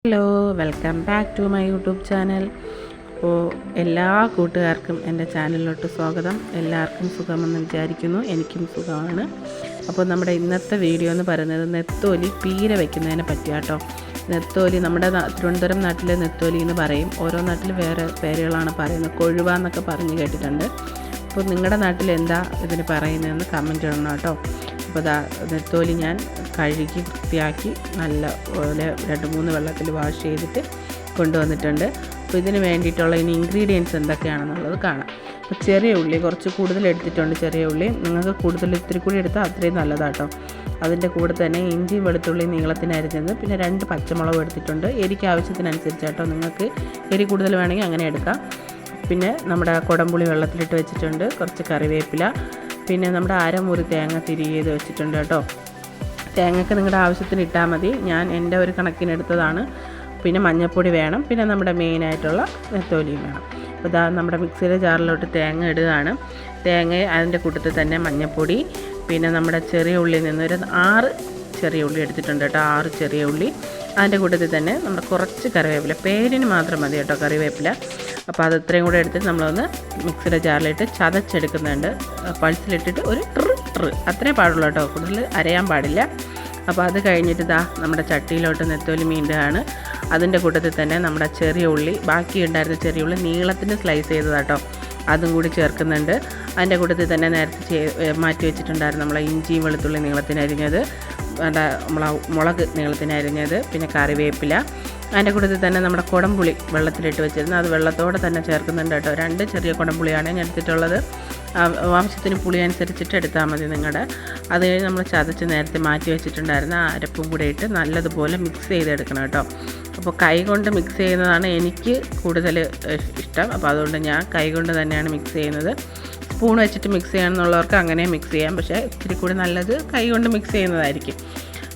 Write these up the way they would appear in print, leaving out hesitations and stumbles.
Hello, welcome back to my YouTube channel. അപ്പോൾ എല്ലാ കൂട്ടുകാർക്കും എൻ്റെ ചാനലിലോട്ട് സ്വാഗതം. എല്ലാവർക്കും സുഖമെന്ന് വിചാരിക്കുന്നു. എനിക്കും സുഖമാണ്. അപ്പോൾ നമ്മുടെ ഇന്നത്തെ വീഡിയോ എന്ന് പറയുന്നത് നെത്തോലി പീര വയ്ക്കുന്നതിനെ പറ്റിയാട്ടോ. നെത്തോലി നമ്മുടെ തിരുവനന്തപുരം നാട്ടിൽ നെത്തോലി എന്ന് പറയും. ഓരോ നാട്ടിൽ വേറെ പേരുകളാണ് പറയുന്നത്. കൊഴുവ എന്നൊക്കെ പറഞ്ഞ് കേട്ടിട്ടുണ്ട്. അപ്പോൾ നിങ്ങളുടെ നാട്ടിൽ എന്താ ഇതിന് പറയുന്നതെന്ന് കമൻറ്റ് ഇടണം കേട്ടോ. അപ്പോൾ നെത്തോലി ഞാൻ കഴുകി വൃത്തിയാക്കി നല്ല പോലെ 2-3 വെള്ളത്തിൽ വാഷ് ചെയ്തിട്ട് കൊണ്ടുവന്നിട്ടുണ്ട്. അപ്പോൾ ഇതിന് വേണ്ടിയിട്ടുള്ള ഇനി ഇൻഗ്രീഡിയൻസ് എന്തൊക്കെയാണെന്നുള്ളത് കാണാം. അപ്പോൾ ചെറിയ ഉള്ളി കുറച്ച് കൂടുതൽ എടുത്തിട്ടുണ്ട്. ചെറിയ ഉള്ളി നിങ്ങൾക്ക് കൂടുതൽ ഇത്തിരി കൂടി എടുത്താൽ അത്രയും നല്ലതാട്ടോ. അതിൻ്റെ കൂടെ തന്നെ ഇഞ്ചിയും വെളുത്തുള്ളിയും നീളത്തിന് അരിഞ്ഞത്, പിന്നെ 2 പച്ചമുളക് എടുത്തിട്ടുണ്ട്. എരിക്ക് ആവശ്യത്തിനനുസരിച്ചാട്ടോ. നിങ്ങൾക്ക് എരി കൂടുതൽ വേണമെങ്കിൽ അങ്ങനെ എടുക്കാം. പിന്നെ നമ്മുടെ കുടംപുളി വെള്ളത്തിലിട്ട് വെച്ചിട്ടുണ്ട്. കുറച്ച് കറിവേപ്പില, പിന്നെ നമ്മുടെ അരമുറി തേങ്ങ തിരികെ ചെയ്ത് വെച്ചിട്ടുണ്ട് കേട്ടോ. തേങ്ങയ്ക്ക് നിങ്ങളുടെ ആവശ്യത്തിന് ഇട്ടാൽ മതി. ഞാൻ എൻ്റെ ഒരു കണക്കിനെടുത്തതാണ്. പിന്നെ മഞ്ഞൾപ്പൊടി വേണം. പിന്നെ നമ്മുടെ മെയിനായിട്ടുള്ള നെത്തോലിയും വേണം. അപ്പോൾ നമ്മുടെ മിക്സിയുടെ ജാറിലോട്ട് തേങ്ങ ഇടുകയാണ്. തേങ്ങ അതിൻ്റെ കൂട്ടത്തിൽ തന്നെ മഞ്ഞൾപ്പൊടി, പിന്നെ നമ്മുടെ ചെറിയ ഉള്ളിയിൽ നിന്ന് ഒരു 6 ചെറിയ ഉള്ളി എടുത്തിട്ടുണ്ട് കേട്ടോ. 6 ചെറിയ ഉള്ളി. അതിൻ്റെ കൂട്ടത്തിൽ തന്നെ നമ്മുടെ കുറച്ച് കറിവേപ്പില, പേരിന് മാത്രം മതി കേട്ടോ കറിവേപ്പില. അപ്പോൾ അത് ഇത്രയും കൂടെ എടുത്തിട്ട് നമ്മളൊന്ന് മിക്സിയുടെ ജാറിലിട്ട് ചതച്ചെടുക്കുന്നുണ്ട്. പൾസിലിട്ടിട്ട് ഒരു അത്രേ പാടുള്ളൂ കേട്ടോ, കൂടുതൽ അരയാൻ പാടില്ല. അപ്പോൾ അത് കഴിഞ്ഞിട്ട് നമ്മുടെ ചട്ടിയിലോട്ട് നെത്തോലി മീണ്ടുകയാണ്. അതിൻ്റെ കൂട്ടത്തിൽ തന്നെ നമ്മുടെ ചെറിയ ഉള്ളി, ബാക്കി ഉണ്ടായിരുന്ന ചെറിയ ഉള്ളി നീളത്തിന് സ്ലൈസ് ചെയ്തതാട്ടോ, അതും കൂടി ചേർക്കുന്നുണ്ട്. അതിൻ്റെ കൂട്ടത്തിൽ തന്നെ നേരത്തെ മാറ്റി വെച്ചിട്ടുണ്ടായിരുന്നു നമ്മളെ ഇഞ്ചിയും വെളുത്തുള്ളി നീളത്തിന് അരിഞ്ഞത്, നമ്മളെ മുളക് നീളത്തിന് അരിഞ്ഞത്, പിന്നെ കറിവേപ്പില. അതിൻ്റെ കൂട്ടത്തിൽ തന്നെ നമ്മുടെ കുടംപുളി വെള്ളത്തിലിട്ട് വെച്ചിരുന്നു, അത് വെള്ളത്തോടെ തന്നെ ചേർക്കുന്നുണ്ട് കേട്ടോ. 2 ചെറിയ കുടംപുളിയാണ് ഞാൻ എടുത്തിട്ടുള്ളത്. ആവശ്യത്തിന് പുളി അനുസരിച്ചിട്ട് എടുത്താൽ മതി നിങ്ങളുടെ. അത് കഴിഞ്ഞ് നമ്മൾ ചതച്ച് നേരത്തെ മാറ്റി വെച്ചിട്ടുണ്ടായിരുന്ന അരപ്പും കൂടെ ഇട്ട് നല്ലതുപോലെ മിക്സ് ചെയ്തെടുക്കണം കേട്ടോ. അപ്പോൾ കൈ കൊണ്ട് മിക്സ് ചെയ്യുന്നതാണ് എനിക്ക് കൂടുതൽ ഇഷ്ടം. അപ്പോൾ അതുകൊണ്ട് ഞാൻ കൈ കൊണ്ട് തന്നെയാണ് മിക്സ് ചെയ്യുന്നത്. സ്പൂൺ വെച്ചിട്ട് മിക്സ് ചെയ്യണമെന്നുള്ളവർക്ക് അങ്ങനെ മിക്സ് ചെയ്യാം. പക്ഷേ ഇത്തിരി കൂടി നല്ലത് കൈ കൊണ്ട് മിക്സ് ചെയ്യുന്നതായിരിക്കും.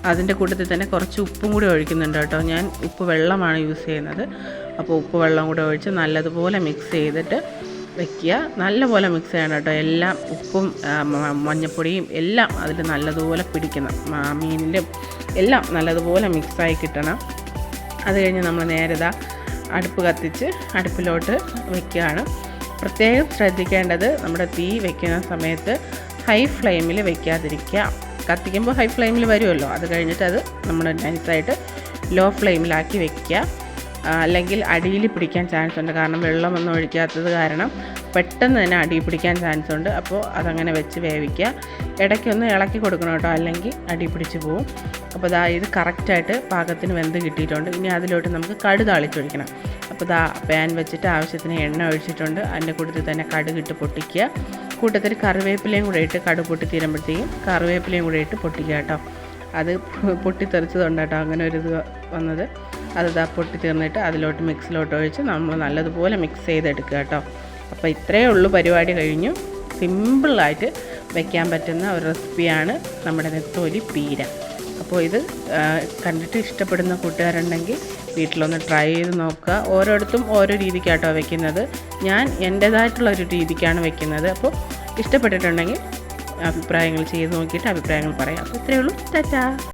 അതിൻ്റെ കൂട്ടത്തിൽ തന്നെ കുറച്ച് ഉപ്പും കൂടി ഒഴിക്കുന്നുണ്ട് കേട്ടോ. ഞാൻ ഉപ്പ് വെള്ളമാണ് യൂസ് ചെയ്യുന്നത്. അപ്പോൾ ഉപ്പ് വെള്ളം കൂടെ ഒഴിച്ച് നല്ലതുപോലെ മിക്സ് ചെയ്തിട്ട് വെക്കുക. നല്ലപോലെ മിക്സ് ചെയ്യണം കേട്ടോ. എല്ലാം ഉപ്പും മഞ്ഞൾപ്പൊടിയും എല്ലാം അതിൽ നല്ലതുപോലെ പിടിക്കണം. മീനിലും എല്ലാം നല്ലതുപോലെ മിക്സായി കിട്ടണം. അത് കഴിഞ്ഞ് നമ്മൾ നേരെ അടുപ്പ് കത്തിച്ച് അടുപ്പിലോട്ട് വയ്ക്കുകയാണ്. പ്രത്യേകം ശ്രദ്ധിക്കേണ്ടത് നമ്മുടെ തീ വയ്ക്കുന്ന സമയത്ത് ഹൈ ഫ്ലെയിമിൽ വയ്ക്കാതിരിക്കുക. കത്തിക്കുമ്പോൾ ഹൈ ഫ്ലെയിമിൽ വരുമല്ലോ, അത് കഴിഞ്ഞിട്ട് അത് നമ്മൾ നൈസായിട്ട് ലോ ഫ്ലെയിമിലാക്കി വെക്കുക. അല്ലെങ്കിൽ അടിയിൽ പിടിക്കാൻ ചാൻസ് ഉണ്ട്. കാരണം വെള്ളമൊന്നും ഒഴിക്കാത്തത് കാരണം പെട്ടെന്ന് തന്നെ അടിയിൽ പിടിക്കാൻ ചാൻസ് ഉണ്ട്. അപ്പോൾ അതങ്ങനെ വെച്ച് വേവിക്കുക. ഇടയ്ക്കൊന്ന് ഇളക്കി കൊടുക്കണം കേട്ടോ, അല്ലെങ്കിൽ അടി പിടിച്ച് പോവും. അപ്പോൾ ഇത് കറക്റ്റായിട്ട് പാകത്തിന് വെന്ത് കിട്ടിയിട്ടുണ്ട്. ഇനി അതിലോട്ട് നമുക്ക് കടുക് താളിച്ചൊഴിക്കണം. അപ്പോൾ പാൻ വെച്ചിട്ട് ആവശ്യത്തിന് എണ്ണ ഒഴിച്ചിട്ടുണ്ട്. അതിൻ്റെ കൂട്ടത്തിൽ തന്നെ കടുകിട്ട് പൊട്ടിക്കുക. കൂട്ടത്തിൽ കറിവേപ്പിലയും കൂടെ ഇട്ട് കടുക് പൊട്ടി തീരുമ്പോഴത്തേക്കും കറിവേപ്പിലയും കൂടെ ഇട്ട് പൊട്ടിക്കുക കേട്ടോ. അത് പൊട്ടിത്തെറിച്ചതുകൊണ്ട് കേട്ടോ അങ്ങനെ ഒരു ഇത് വന്നത്. അത് പൊട്ടി തീർന്നിട്ട് അതിലോട്ട് മിക്സിലോട്ട് ഒഴിച്ച് നമ്മൾ നല്ലതുപോലെ മിക്സ് ചെയ്തെടുക്കുക കേട്ടോ. അപ്പോൾ ഇത്രയേ ഉള്ളൂ, പരിപാടി കഴിഞ്ഞു. സിമ്പിളായിട്ട് വയ്ക്കാൻ പറ്റുന്ന ഒരു റെസിപ്പിയാണ് നമ്മുടെ നെത്തോലി പീര. അപ്പോൾ ഇത് കണ്ടിട്ട് ഇഷ്ടപ്പെടുന്ന കൂട്ടുകാരുണ്ടെങ്കിൽ വീട്ടിലൊന്ന് ട്രൈ ചെയ്ത് നോക്കുക. ഓരോരുത്തും ഓരോ രീതിക്കാട്ടോ വയ്ക്കുന്നത്. ഞാൻ എൻ്റേതായിട്ടുള്ള ഒരു രീതിക്കാണ് വയ്ക്കുന്നത്. അപ്പോൾ ഇഷ്ടപ്പെട്ടിട്ടുണ്ടെങ്കിൽ അഭിപ്രായങ്ങൾ ചെയ്ത് നോക്കിയിട്ട് അഭിപ്രായങ്ങൾ പറയാം. അപ്പോൾ ഇത്രയേ ഉള്ളൂ. ടാറ്റാ.